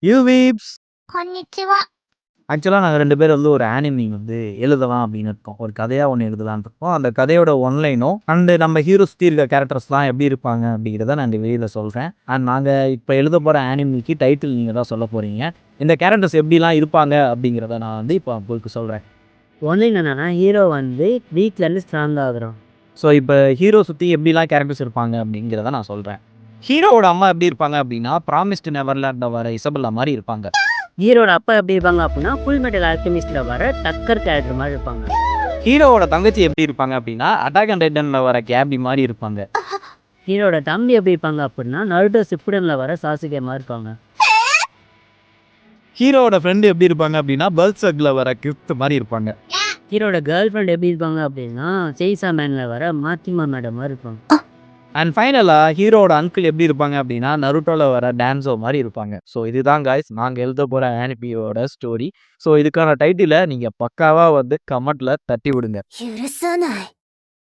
யூவீப்ஸ் こんにちは。 ஆக்சுவலாக நாங்கள் 2 பேர் வந்து ஒரு ஆனிமி வந்து எழுதலாம் அப்படின்னு இருக்கோம். ஒரு கதையாக ஒன்று எழுதலான்னு இருக்கோம். அந்த கதையோட ஒன்லைனும் அண்டு நம்ம ஹீரோ சுற்றி இருக்க கேரக்டர்ஸ்லாம் எப்படி இருப்பாங்க அப்படிங்கிறத நான் இந்த வெளியில் சொல்கிறேன். அண்ட் நாங்கள் இப்போ எழுத போகிற ஆனிமிக்கு டைட்டில் நீங்கள் தான் சொல்ல போகிறீங்க. இந்த கேரக்டர்ஸ் எப்படிலாம் இருப்பாங்க அப்படிங்கிறத நான் வந்து இப்போ உங்களுக்கு சொல்கிறேன். ஒன்லைன் என்னன்னா ஹீரோ வந்து வீக்லேருந்து ஸ்ட்ராங் ஆகுறோம். ஸோ இப்போ ஹீரோ சுற்றி எப்படிலாம் கேரக்டர்ஸ் இருப்பாங்க அப்படிங்கிறத நான் சொல்கிறேன். ஹீரோவோட அம்மா எப்படி இருப்பாங்க அப்படின்னா ப்ராமிஸ்டு நெவர்லேண்டில் வர இசபெல்லா மாதிரி இருப்பாங்க. ஹீரோட அப்பா எப்படி இருப்பாங்க அப்படின்னா ஃபுல் மெட்டல் ஆல்கெமிஸ்ட்ல வர டக்கர் கேரக்டர் மாதிரி இருப்பாங்க. ஹீரோவோட தங்கச்சி எப்படி இருப்பாங்க அப்படின்னா அட்டாக் அண்ட் டைட்டனில் வர கேபி மாதிரி இருப்பாங்க. ஹீரோட தம்பி எப்படி இருப்பாங்க அப்படின்னா நருட்டோ சிப்புடன்ல வர சாசுகே மாதிரி இருப்பாங்க. ஹீரோவோட ஃப்ரெண்டு எப்படி இருப்பாங்க அப்படின்னா பெர்சர்க்ல வர கிஃப்ட் மாதிரி இருப்பாங்க. ஹீரோட கேர்ள் ஃப்ரெண்ட் எப்படி இருப்பாங்க அப்படின்னா செய்சா மேன்ல வர மாத்திமா மேடம் மாதிரி இருப்பாங்க. அண்ட் ஃபைனலாக ஹீரோவோட அங்கிள் எப்படி இருப்பாங்க அப்படின்னா நருட்டோவில் வர டான்ஸோ மாதிரி இருப்பாங்க. ஸோ இதுதான் காய்ஸ் நாங்கள் எழுத போகிற ஆனிமியோட ஸ்டோரி. ஸோ இதுக்கான டைட்டிலை நீங்கள் பக்காவாக வந்து கமெண்ட்டில் தட்டி விடுங்க. 許さない。